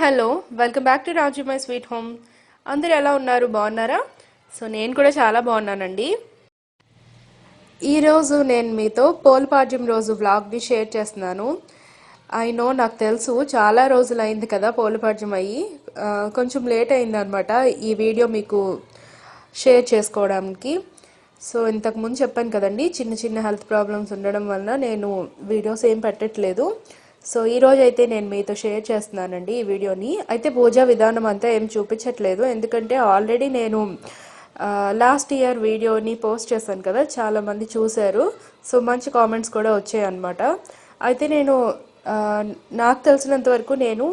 Hello welcome back to Raju my sweet home. అందరూ ఎలా ఉన్నారు? బాగున్నారా? సో నేను కూడా చాలా బాగున్నానండి. ఈరోజు నేను మీతో పోల్పాడ్యం రోజు వ్లాగ్ని షేర్ చేస్తున్నాను. నాకు తెలుసు చాలా రోజులు అయింది కదా పోల్పాడ్యం అయ్యి. కొంచెం లేట్ అయింది అనమాట ఈ వీడియో మీకు షేర్ చేసుకోవడానికి. సో ఇంతకుముందు చెప్పాను కదండి, చిన్న చిన్న హెల్త్ ప్రాబ్లమ్స్ ఉండడం వలన నేను వీడియోస్ ఏం పెట్టట్లేదు. సో ఈ రోజు అయితే నేను మీతో షేర్ చేస్తున్నానండి ఈ వీడియోని. అయితే పూజా విధానం అంతా ఏం చూపించట్లేదు, ఎందుకంటే ఆల్రెడీ నేను లాస్ట్ ఇయర్ వీడియోని పోస్ట్ చేశాను కదా, చాలామంది చూశారు. సో మంచి కామెంట్స్ కూడా వచ్చాయి అన్నమాట. అయితే నేను నాకు తెలిసినంత వరకు నేను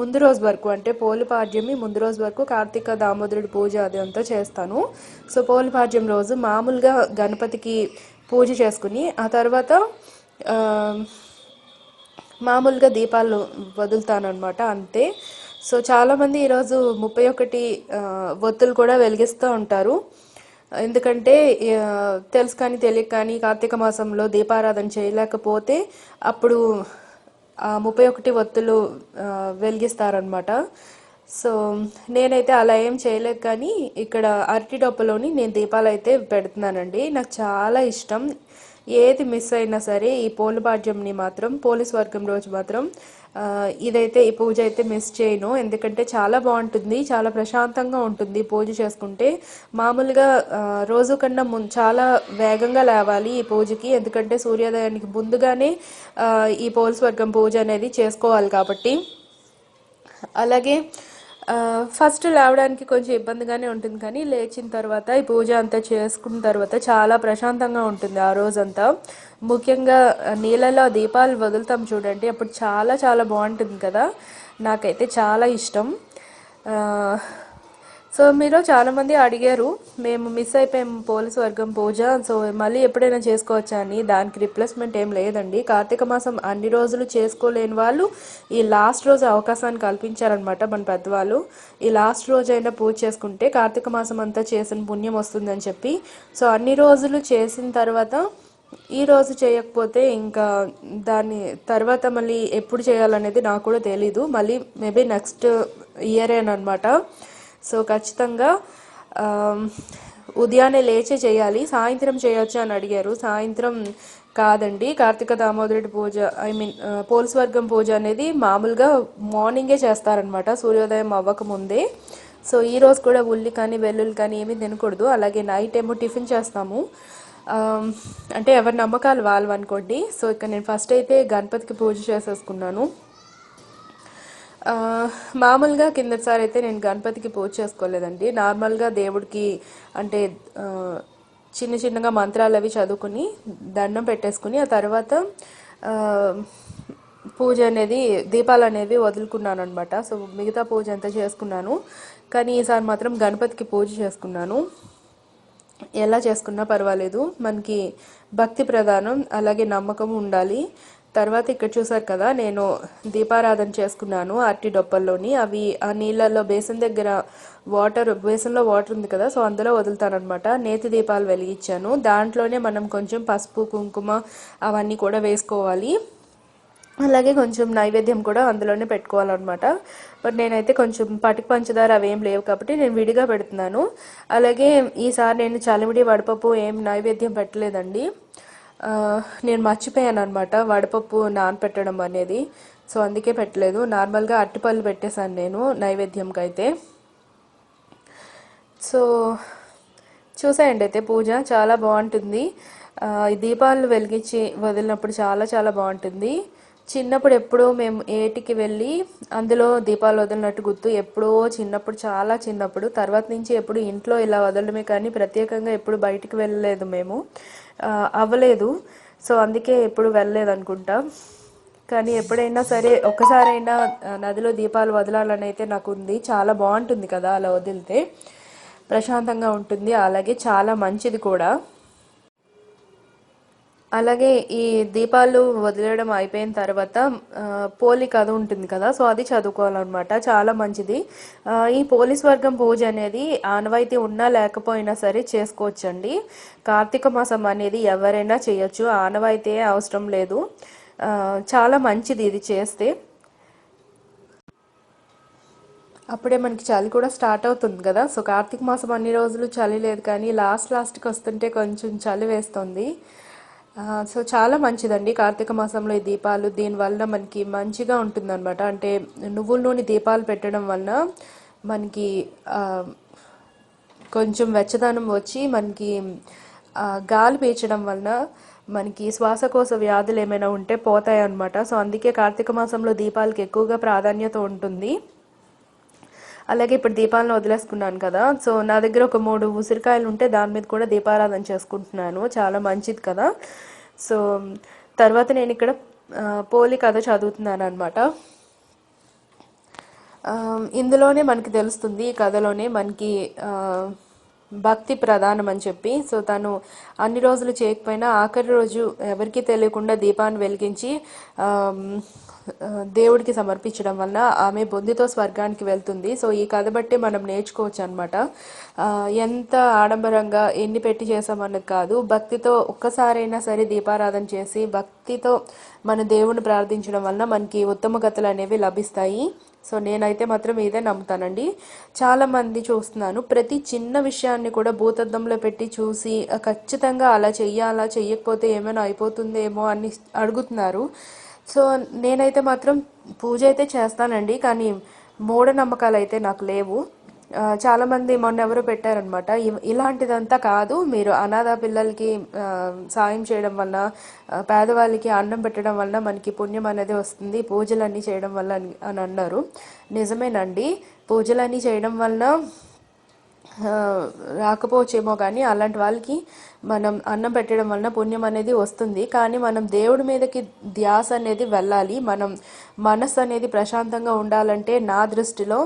ముందు రోజు వరకు, అంటే పోలిపాడ్యమి ముందు రోజు వరకు కార్తీక దామోదరుడి పూజ అదంతా చేస్తాను. సో పోలిపాడ్యం రోజు మామూలుగా గణపతికి పూజ చేసుకుని ఆ తర్వాత మామూలుగా దీపాలు వదులుతానమాట, అంతే. సో చాలామంది ఈరోజు 31 ఒత్తులు కూడా వెలిగిస్తూ ఉంటారు. ఎందుకంటే తెలుసు కానీ తెలియక కానీ కార్తీక మాసంలో దీపారాధన చేయలేకపోతే అప్పుడు 31 ఒత్తులు వెలిగిస్తారనమాట. సో నేనైతే అలా ఏం చేయలేదు, కానీ ఇక్కడ అరటి డొప్పలోని నేను దీపాలు అయితే పెడుతున్నానండి. నాకు చాలా ఇష్టం. ఏది మిస్ అయినా సరే ఈ పోలిపాడ్యంని మాత్రం, పోలీస్ వర్గం రోజు మాత్రం ఇదైతే ఈ పూజ అయితే మిస్ చేయను. ఎందుకంటే చాలా బాగుంటుంది, చాలా ప్రశాంతంగా ఉంటుంది పూజ చేసుకుంటే. మామూలుగా రోజు కన్నా చాలా వేగంగా లేవాలి ఈ పూజకి, ఎందుకంటే సూర్యోదయానికి ముందుగానే ఈ పోలీస్ వర్గం పూజ అనేది చేసుకోవాలి కాబట్టి. అలాగే ఫస్ట్ లేవడానికి కొంచెం ఇబ్బందిగానే ఉంటుంది, కానీ లేచిన తర్వాత ఈ పూజ అంతా చేసుకున్న తర్వాత చాలా ప్రశాంతంగా ఉంటుంది ఆ రోజంతా. ముఖ్యంగా నీళ్ళలో దీపాలు వదులుతాం చూడండి, అప్పుడు చాలా చాలా బాగుంటుంది కదా. నాకైతే చాలా ఇష్టం. సో మీరు చాలామంది అడిగారు, మేము మిస్ అయిపోయాము పోలీస్ వర్గం పూజ, సో మళ్ళీ ఎప్పుడైనా చేసుకోవచ్చా అని. దానికి రిప్లేస్మెంట్ ఏం లేదండి. కార్తీక మాసం అన్ని రోజులు చేసుకోలేని వాళ్ళు ఈ లాస్ట్ రోజు అవకాశాన్ని కల్పించారనమాట మన పెద్దవాళ్ళు. ఈ లాస్ట్ రోజు అయినా పూజ చేసుకుంటే కార్తీక మాసం అంతా చేసిన పుణ్యం వస్తుందని చెప్పి. సో అన్ని రోజులు చేసిన తర్వాత ఈ రోజు చేయకపోతే ఇంకా దాని తర్వాత మళ్ళీ ఎప్పుడు చేయాలనేది నాకు కూడా తెలీదు. మళ్ళీ మేబీ నెక్స్ట్ ఇయరేనమాట. సో ఖచ్చితంగా ఉదయాన్నే లేచే చేయాలి. సాయంత్రం చేయొచ్చు అని అడిగారు. సాయంత్రం కాదండి, కార్తీక దామోదరుడి పూజ, పోలీస్ వర్గం పూజ అనేది మామూలుగా మార్నింగే చేస్తారనమాట, సూర్యోదయం అవ్వకముందే. సో ఈరోజు కూడా ఉల్లి కానీ వెల్లుల్లి కానీ ఏమీ తినకూడదు. అలాగే నైట్ ఏమో టిఫిన్ చేస్తాము. అంటే ఎవరి నమ్మకాలు వాళ్ళు అనుకోండి. సో ఇక్కడ నేను ఫస్ట్ అయితే గణపతికి పూజ చేసేసుకున్నాను. మామూలుగా కిందసారి అయితే నేను గణపతికి పూజ చేసుకోలేదండి. నార్మల్గా దేవుడికి అంటే చిన్న చిన్నగా మంత్రాలు అవి చదువుకుని దండం పెట్టేసుకుని ఆ తర్వాత పూజ అనేది, దీపాలు అనేవి వదులుకున్నాను అనమాట. సో మిగతా పూజ అంతా చేసుకున్నాను, కానీ ఈసారి మాత్రం గణపతికి పూజ చేసుకున్నాను. ఎలా చేసుకున్నా పర్వాలేదు, మనకి భక్తి ప్రధానం, అలాగే నమ్మకం ఉండాలి. తర్వాత ఇక్కడ చూసారు కదా, నేను దీపారాధన చేసుకున్నాను అరటి డొప్పల్లోని. అవి ఆ నీళ్ళల్లో బేసన్ దగ్గర బేసన్లో వాటర్ ఉంది కదా, సో అందులో వదులుతానమాట. నేతి దీపాలు వెలిగించాను. దాంట్లోనే మనం కొంచెం పసుపు కుంకుమ అవన్నీ కూడా వేసుకోవాలి. అలాగే కొంచెం నైవేద్యం కూడా అందులోనే పెట్టుకోవాలన్నమాట. బట్ నేనైతే కొంచెం పటిక పంచదార అవేం లేవు కాబట్టి నేను విడిగా పెడుతున్నాను. అలాగే ఈసారి నేను చలిమిడి వడపప్పు ఏం నైవేద్యం పెట్టలేదండి. నేను మర్చిపోయాను అనమాట వడపప్పు నానపెట్టడం అనేది. సో అందుకే పెట్టలేదు. నార్మల్గా అరటిపళ్ళు పెట్టేశాను నేను నైవేద్యంకి అయితే. సో చూసేయండి, అయితే పూజ చాలా బాగుంటుంది. ఈ దీపాలు వెలిగించి వదిలినప్పుడు చాలా చాలా బాగుంటుంది. చిన్నప్పుడు ఎప్పుడో మేము ఏటికి వెళ్ళి అందులో దీపాలు వదిలినట్టు గుర్తు. ఎప్పుడో చిన్నప్పుడు, చాలా చిన్నప్పుడు. తర్వాత నుంచి ఎప్పుడు ఇంట్లో ఇలా వదలడమే కానీ ప్రత్యేకంగా ఎప్పుడు బయటికి వెళ్ళలేదు మేము, అవ్వలేదు. సో అందుకే ఎప్పుడు వెళ్ళలేదు అనుకుంటా. కానీ ఎప్పుడైనా సరే ఒక్కసారైనా నదిలో దీపాలు వదలాలని అయితే నాకు ఉంది. చాలా బాగుంటుంది కదా అలా వదిలితే, ప్రశాంతంగా ఉంటుంది, అలాగే చాలా మంచిది కూడా. అలాగే ఈ దీపాలు వదిలేయడం అయిపోయిన తర్వాత పోలి కథ ఉంటుంది కదా, సో అది చదువుకోవాలన్నమాట, చాలా మంచిది. ఈ పోలీస్ వర్గం పూజ అనేది ఆనవాయితీ ఉన్నా లేకపోయినా సరే చేసుకోవచ్చండి. కార్తీక మాసం అనేది ఎవరైనా చేయొచ్చు, ఆనవాయితీ అవసరం లేదు. చాలా మంచిది ఇది చేస్తే. అప్పుడే మనకి చలి కూడా స్టార్ట్ అవుతుంది కదా. సో కార్తీక మాసం అన్ని రోజులు చలి లేదు, కానీ లాస్ట్కి వస్తుంటే కొంచెం చలి వేస్తుంది. సో చాలా మంచిదండి కార్తీక మాసంలో ఈ దీపాలు. దీనివల్ల మనకి మంచిగా ఉంటుందన్నమాట. అంటే నువ్వుల నూనె దీపాలు పెట్టడం వలన మనకి ఆ, కొంచెం వెచ్చదనం వచ్చి మనకి గాలి పీల్చడం వలన మనకి శ్వాసకోశ వ్యాధులు ఏమైనా ఉంటే పోతాయి అన్నమాట. సో అందుకే కార్తీక మాసంలో దీపాలకి ఎక్కువగా ప్రాధాన్యత ఉంటుంది. అలాగే ఇప్పుడు దీపాలను వదిలేసుకున్నాను కదా, సో నా దగ్గర ఒక 3 ఉసిరికాయలు ఉంటే దాని మీద కూడా దీపారాధన చేసుకుంటున్నాను. చాలా మంచిది కదా. సో తర్వాత నేను ఇక్కడ పోలి కథ చదువుతున్నాను అనమాట. ఇందులోనే మనకి తెలుస్తుంది, ఈ కథలోనే మనకి భక్తి ప్రధానం అని చెప్పి. సో తను అన్ని రోజులు చేయకపోయినా ఆఖరి రోజు ఎవరికీ తెలియకుండా దీపాన్ని వెలిగించి దేవుడికి సమర్పించడం వలన ఆమె బొందితో స్వర్గానికి వెళ్తుంది. సో ఈ కథ బట్టి మనం నేర్చుకోవచ్చు అనమాట. ఎంత ఆడంబరంగా ఎన్ని పెట్టి చేసామన్నది కాదు, భక్తితో ఒక్కసారైనా సరే దీపారాధన చేసి భక్తితో మన దేవుని ప్రార్థించడం వలన మనకి ఉత్తమ గతులు అనేవి లభిస్తాయి. సో నేనైతే మాత్రం ఇదే నమ్ముతానండి. చాలామంది చూస్తున్నాను ప్రతి చిన్న విషయాన్ని కూడా భూతద్దంలో పెట్టి చూసి ఖచ్చితంగా అలా చెయ్యాలా, చెయ్యకపోతే ఏమైనా అయిపోతుందేమో అని అడుగుతున్నారు. సో నేనైతే మాత్రం పూజ అయితే చేస్తానండి, కానీ మూఢనమ్మకాలు అయితే నాకు లేవు. చాలామంది మొన్న ఎవరో పెట్టారనమాట, ఇలాంటిదంతా కాదు, మీరు అనాథ పిల్లలకి సాయం చేయడం వలన, పేదవాళ్ళకి అన్నం పెట్టడం వలన మనకి పుణ్యం అనేది వస్తుంది పూజలన్నీ చేయడం వల్ల అని అన్నారు. నిజమేనండి, పూజలన్నీ చేయడం వలన రాకపోవచ్చేమో, కానీ అలాంటి వాళ్ళకి మనం అన్నం పెట్టడం వలన పుణ్యం అనేది వస్తుంది. కానీ మనం దేవుడి మీదకి ధ్యాస అనేది వెళ్ళాలి. మనం మనస్సు అనేది ప్రశాంతంగా ఉండాలంటే నా దృష్టిలో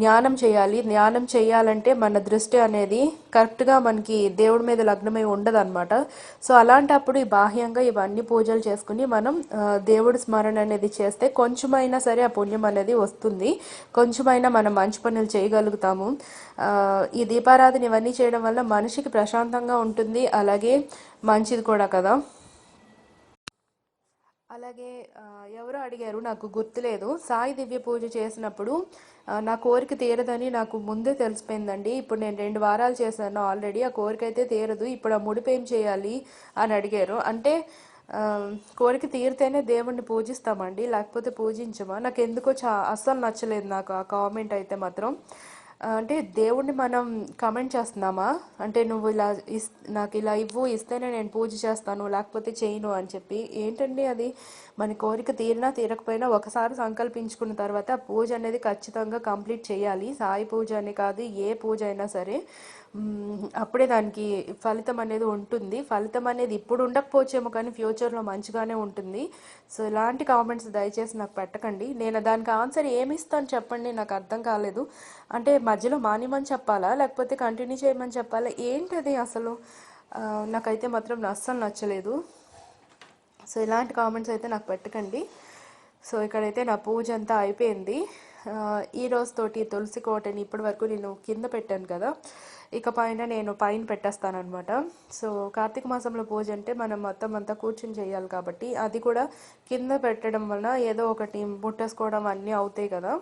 ధ్యానం చేయాలి. ధ్యానం చేయాలంటే మన దృష్టి అనేది కరెక్ట్గా మనకి దేవుడి మీద లగ్నమై ఉండదు అనమాట. సో అలాంటప్పుడు ఈ బాహ్యంగా ఇవన్నీ పూజలు చేసుకుని మనం దేవుడి స్మరణ అనేది చేస్తే కొంచెమైనా సరే ఆ పుణ్యం అనేది వస్తుంది, కొంచెమైనా మనం మంచి పనులు చేయగలుగుతాము. ఈ దీపారాధన ఇవన్నీ చేయడం వల్ల మనిషికి ప్రశాంతంగా ఉంటుంది, అలాగే మంచిది కూడా కదా. అలాగే ఎవరో అడిగారు, నాకు గుర్తులేదు, సాయి దివ్య పూజ చేసినప్పుడు నా కోరిక తీరదని నాకు ముందే తెలిసిపోయిందండి. ఇప్పుడు నేను 2 వారాలు చేశాను ఆల్రెడీ, ఆ కోరిక అయితే తీరదు, ఇప్పుడు ఆ ముడిపు ఏం చేయాలి అని అడిగారు. అంటే కోరిక తీరితేనే దేవుణ్ణి పూజిస్తామండి, లేకపోతే పూజించమా? నాకు ఎందుకో అస్సలు నచ్చలేదు నాకు ఆ కామెంట్ అయితే మాత్రం. అంటే దేవుణ్ణి మనం కమెంట్ చేస్తున్నామా? అంటే నువ్వు ఇలా నాకు ఇలా ఇవ్వు, ఇస్తేనే నేను పూజ చేస్తాను, లేకపోతే చేయను అని చెప్పి. ఏంటండి అది? మన కోరిక తీరినా తీరకపోయినా ఒకసారి సంకల్పించుకున్న తర్వాత పూజ అనేది ఖచ్చితంగా కంప్లీట్ చేయాలి. సాయి పూజ అని కాదు, ఏ పూజ అయినా సరే అప్పుడే దానికి ఫలితం అనేది ఉంటుంది. ఫలితం అనేది ఇప్పుడు ఉండకపోవచ్చేమో, కానీ ఫ్యూచర్లో మంచిగానే ఉంటుంది. సో ఇలాంటి కామెంట్స్ దయచేసి నాకు పెట్టకండి. నేను దానికి ఆన్సర్ ఏమి ఇస్తాను చెప్పండి, నాకు అర్థం కాలేదు. అంటే మధ్యలో మానేమని చెప్పాలా, లేకపోతే కంటిన్యూ చేయమని చెప్పాలా, ఏంటది అసలు? నాకైతే మాత్రం అస్సలు నచ్చలేదు. సో ఇలాంటి కామెంట్స్ అయితే నాకు పెట్టకండి. సో ఇక్కడైతే నా పూజ అంతా అయిపోయింది. ఈ రోజుతోటి తులసి కోటని ఇప్పటి వరకు నేను కింద పెట్టాను కదా, ఇక పైన నేను పైన పెట్టేస్తానమాట. సో కార్తీక మాసంలో పూజ అంటే మనం మొత్తం అంతా కూర్చుని చేయాలి కాబట్టి అది కూడా కింద పెట్టడం వలన ఏదో ఒకటి ముట్టేసుకోవడం అన్నీ అవుతాయి కదా.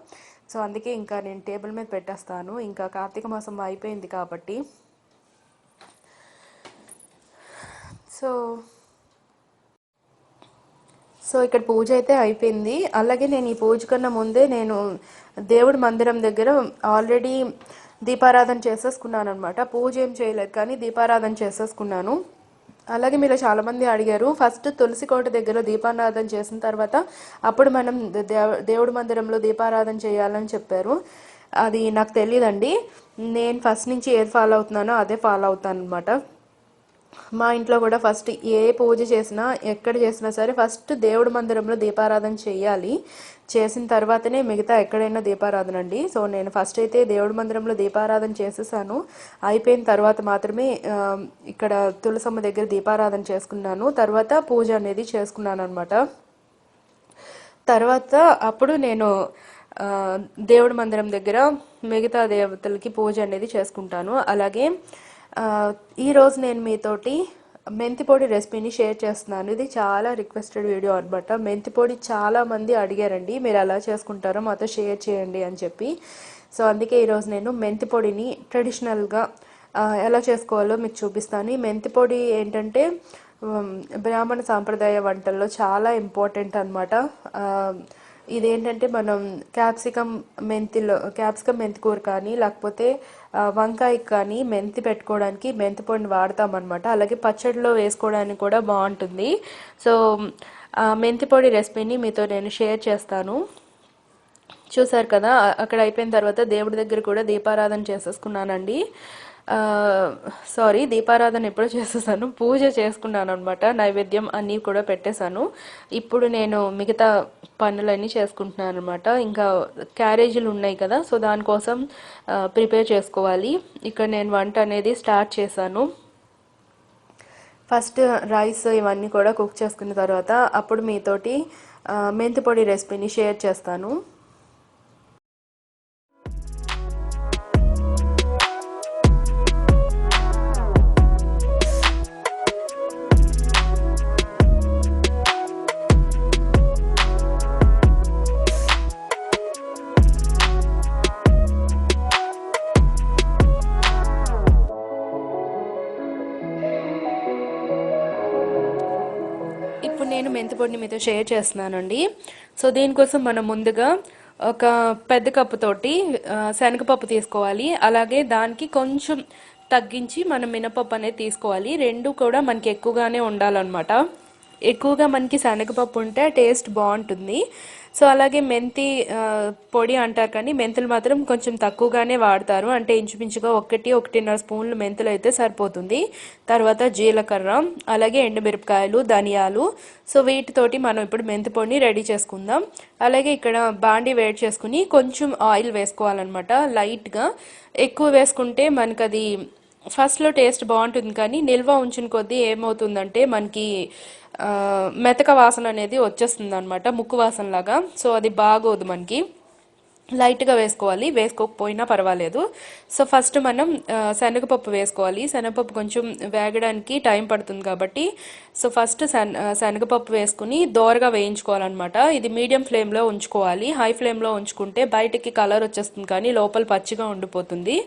సో అందుకే ఇంకా నేను టేబుల్ మీద పెట్టేస్తాను, ఇంకా కార్తీక మాసం అయిపోయింది కాబట్టి. సో సో ఇక్కడ పూజ అయితే అయిపోయింది. అలాగే నేను ఈ పూజ కన్నా ముందే నేను దేవుడి మందిరం దగ్గర ఆల్రెడీ దీపారాధన చేసేసుకున్నాను అనమాట. పూజ ఏం చేయలేదు, కానీ దీపారాధన చేసేసుకున్నాను. అలాగే మీరు చాలామంది అడిగారు, ఫస్ట్ తులసి కోట దగ్గర దీపారాధన చేసిన తర్వాత అప్పుడు మనం దేవుడి మందిరంలో దీపారాధన చేయాలని చెప్పారు. అది నాకు తెలియదండి, నేను ఫస్ట్ నుంచి ఏది ఫాలో అవుతున్నానో అదే ఫాలో అవుతాను అనమాట. మా ఇంట్లో కూడా ఫస్ట్ ఏ పూజ చేసినా ఎక్కడ చేసినా సరే ఫస్ట్ దేవుడి మందిరంలో దీపారాధన చేయాలి, చేసిన తర్వాతనే మిగతా ఎక్కడైనా దీపారాధన అండి. సో నేను ఫస్ట్ అయితే దేవుడి మందిరంలో దీపారాధన చేసేసాను, అయిపోయిన తర్వాత మాత్రమే ఇక్కడ తులసమ్మ దగ్గర దీపారాధన చేసుకున్నాను, తర్వాత పూజ అనేది చేసుకున్నాను అనమాట. తర్వాత అప్పుడు నేను దేవుడి మందిరం దగ్గర మిగతా దేవతలకి పూజ అనేది చేసుకుంటాను. అలాగే ఈరోజు నేను మీతోటి మెంతి పొడి రెసిపీని షేర్ చేస్తున్నాను. ఇది చాలా రిక్వెస్టెడ్ వీడియో అనమాట. మెంతి పొడి చాలా మంది అడిగారండి, మీరు ఎలా చేసుకుంటారో మాతో షేర్ చేయండి అని చెప్పి. సో అందుకే ఈరోజు నేను మెంతి పొడిని ట్రెడిషనల్గా ఎలా చేసుకోవాలో మీకు చూపిస్తాను. ఈ మెంతి పొడి ఏంటంటే బ్రాహ్మణ సాంప్రదాయ వంటల్లో చాలా ఇంపార్టెంట్ అనమాట. ఇదేంటంటే మనం క్యాప్సికమ్ మెంతి కూర కానీ లేకపోతే వంకాయకి కానీ మెంతి పెట్టుకోవడానికి మెంతి పొడిని వాడతామన్నమాట. అలాగే పచ్చడిలో వేసుకోవడానికి కూడా బాగుంటుంది. సో మెంతి పొడి రెసిపీని మీతో నేను షేర్ చేస్తాను. చూసారు కదా, అక్కడ అయిపోయిన తర్వాత దేవుడి దగ్గర కూడా దీపారాధన చేసేసుకున్నానండి. దీపారాధన ఎప్పుడో చేసేసాను, పూజ చేసుకున్నాను అనమాట. నైవేద్యం అన్నీ కూడా పెట్టేశాను. ఇప్పుడు నేను మిగతా పనులన్నీ చేసుకుంటున్నాను అనమాట. ఇంకా క్యారేజీలు ఉన్నాయి కదా, సో దానికోసం ప్రిపేర్ చేసుకోవాలి. ఇక్కడ నేను వంట అనేది స్టార్ట్ చేశాను. ఫస్ట్ రైస్ ఇవన్నీ కూడా కుక్ చేసుకున్న తర్వాత అప్పుడు మీతోటి మెంతి పొడి రెసిపీని షేర్ చేస్తాను. ఇప్పుడు నేను మెంతి పొడిని మీతో షేర్ చేస్తున్నానండి. సో దీనికోసం మనం ముందుగా ఒక పెద్ద కప్పుతోటి శనగపప్పు తీసుకోవాలి. అలాగే దానికి కొంచెం తగ్గించి మనం మినపప్పు అనేది తీసుకోవాలి. రెండు కూడా మనకి ఎక్కువగానే ఉండాలన్నమాట. ఎక్కువగా మనకి శనగపప్పు ఉంటే టేస్ట్ బాగుంటుంది. సో అలాగే మెంతి పొడి అంటారు కానీ మెంతులు మాత్రం కొంచెం తక్కువగానే వాడతారు. అంటే ఇంచుమించుగా 1-1.5 స్పూన్లు మెంతులు అయితే సరిపోతుంది. తర్వాత జీలకర్ర, అలాగే ఎండుమిరపకాయలు, ధనియాలు. సో వీటితోటి మనం ఇప్పుడు మెంతి పొడిని రెడీ చేసుకుందాం. అలాగే ఇక్కడ బాండి వేడి చేసుకుని కొంచెం ఆయిల్ వేసుకోవాలన్నమాట, లైట్గా. ఎక్కువ వేసుకుంటే మనకు అది ఫస్ట్లో టేస్ట్ బాగుంటుంది కానీ నిల్వ ఉంచిన కొద్దీ ఏమవుతుందంటే మనకి మెతక వాసన అనేది వచ్చేస్తుంది అనమాట, ముక్కు వాసన లాగా. సో అది బాగోదు మనకి. లైట్గా వేసుకోవాలి, వేసుకోకపోయినా పర్వాలేదు. సో ఫస్ట్ మనం శనగపప్పు వేసుకోవాలి. శనగపప్పు కొంచెం వేగడానికి టైం పడుతుంది కాబట్టి సో ఫస్ట్ శనగపప్పు వేసుకుని దోరగా వేయించుకోవాలన్నమాట. ఇది మీడియం ఫ్లేమ్లో ఉంచుకోవాలి. హై ఫ్లేమ్లో ఉంచుకుంటే బయటికి కలర్ వచ్చేస్తుంది కానీ లోపల పచ్చిగా ఉండిపోతుంది.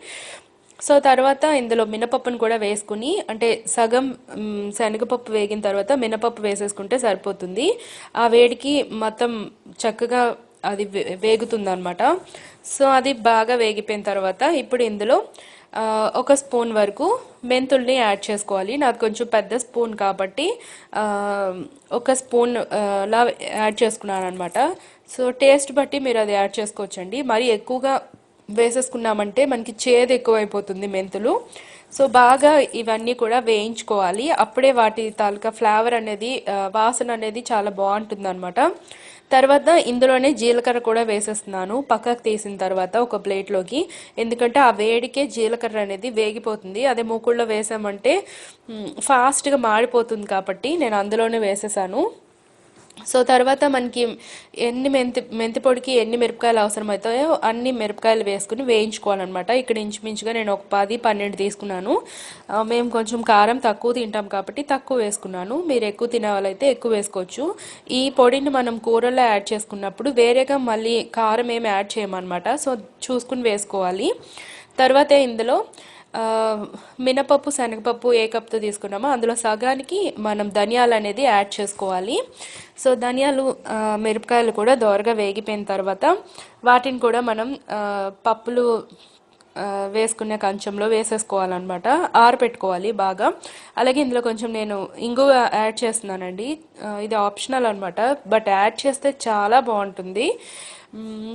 సో తర్వాత ఇందులో మినపప్పును కూడా వేసుకుని, అంటే సగం శనగపప్పు వేగిన తర్వాత మినపప్పు వేసేసుకుంటే సరిపోతుంది. ఆ వేడికి మొత్తం చక్కగా అది వేగుతుంది అనమాట. సో అది బాగా వేగిపోయిన తర్వాత ఇప్పుడు ఇందులో 1 స్పూన్ వరకు మెంతుల్ని యాడ్ చేసుకోవాలి. నాది కొంచెం పెద్ద స్పూన్ కాబట్టి 1 స్పూన్ లా యాడ్ చేసుకున్నాను అనమాట. సో టేస్ట్ బట్టి మీరు అది యాడ్ చేసుకోవచ్చండి. మరి ఎక్కువగా వేసేసుకున్నామంటే మనకి చేదు ఎక్కువైపోతుంది మెంతులు. సో బాగా ఇవన్నీ కూడా వేయించుకోవాలి. అప్పుడే వాటి తాలూకా ఫ్లేవర్ అనేది, వాసన అనేది చాలా బాగుంటుంది అనమాట. తర్వాత ఇందులోనే జీలకర్ర కూడా వేసేస్తున్నాను పక్కకు తీసిన తర్వాత ఒక ప్లేట్లోకి. ఎందుకంటే ఆ వేడికే జీలకర్ర అనేది వేగిపోతుంది. అదే మూకుళ్ళలో వేసామంటే ఫాస్ట్గా మాడిపోతుంది కాబట్టి నేను అందులోనే వేసేసాను. సో తర్వాత మనకి మెంతి పొడికి ఎన్ని మిరపకాయలు అవసరమవుతాయో అన్ని మిరపకాయలు వేసుకుని వేయించుకోవాలన్నమాట. ఇక్కడ ఇంచుమించుగా నేను ఒక 10-12 తీసుకున్నాను. మేము కొంచెం కారం తక్కువ తింటాం కాబట్టి తక్కువ వేసుకున్నాను. మీరు ఎక్కువ తినే వాళ్ళైతే ఎక్కువ వేసుకోవచ్చు. ఈ పొడిని మనం కూరలో యాడ్ చేసుకున్నప్పుడు వేరేగా మళ్ళీ కారం ఏమి యాడ్ చేయమన్నమాట. సో చూసుకుని వేసుకోవాలి. తర్వాత ఇందులో మినపప్పు, శనగపప్పు ఏ కప్తో తీసుకున్నామో అందులో సగానికి మనం ధనియాలు అనేది యాడ్ చేసుకోవాలి. సో ధనియాలు, మిరపకాయలు కూడా దోరగా వేగిపోయిన తర్వాత వాటిని కూడా మనం పప్పులు వేసుకునే కంచంలో వేసేసుకోవాలన్నమాట. ఆరబెట్టుకోవాలి బాగా. అలాగే ఇందులో కొంచెం నేను ఇంగువ యాడ్ చేస్తున్నానండి. ఇది ఆప్షనల్ అనమాట, బట్ యాడ్ చేస్తే చాలా బాగుంటుంది.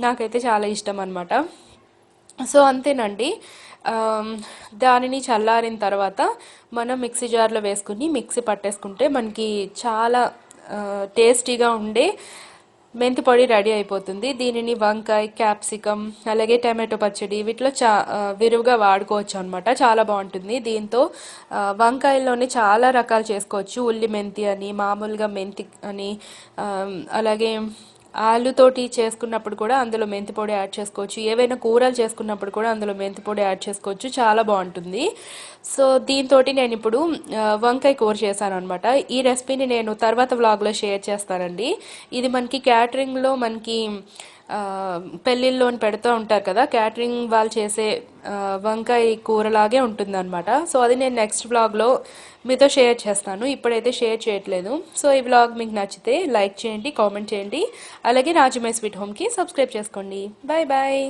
నాకైతే చాలా ఇష్టం అనమాట. సో అంతేనండి. దానిని చల్లారిన తర్వాత మనం మిక్సీ జార్లో వేసుకుని మిక్సీ పట్టేసుకుంటే మనకి చాలా టేస్టీగా ఉండే మెంతి పొడి రెడీ అయిపోతుంది. దీనిని వంకాయ, క్యాప్సికమ్, అలాగే టమాటో పచ్చడి వీటిలో విరివిగా వాడుకోవచ్చు అనమాట. చాలా బాగుంటుంది. దీంతో వంకాయల్లోనే చాలా రకాలు చేసుకోవచ్చు. ఉల్లి మెంతి అని, మామూలుగా మెంతి అని, అలాగే ఆలుతోటి చేసుకున్నప్పుడు కూడా అందులో మెంతి పొడి యాడ్ చేసుకోవచ్చు. ఏవైనా కూరలు చేసుకున్నప్పుడు కూడా అందులో మెంతి పొడి యాడ్ చేసుకోవచ్చు. చాలా బాగుంటుంది. సో దీంతో నేను ఇప్పుడు వంకాయ కూర చేశాను అనమాట. ఈ రెసిపీని నేను తర్వాత వ్లాగ్లో షేర్ చేస్తానండి. ఇది మనకి క్యాటరింగ్లో మనకి పెళ్ళిళ్ళలోని పెడుతూ ఉంటారు కదా, క్యాటరింగ్ వాళ్ళు చేసే వంకాయ కూరలాగే ఉంటుందన్నమాట. సో అది నేను నెక్స్ట్ వ్లాగ్లో మీతో షేర్ చేస్తాను. ఇప్పుడైతే షేర్ చేయట్లేదు. సో ఈ వ్లాగ్ మీకు నచ్చితే లైక్ చేయండి, కామెంట్ చేయండి. అలాగే రాజమై స్వీట్ హోమ్కి సబ్స్క్రైబ్ చేసుకోండి. Bye bye.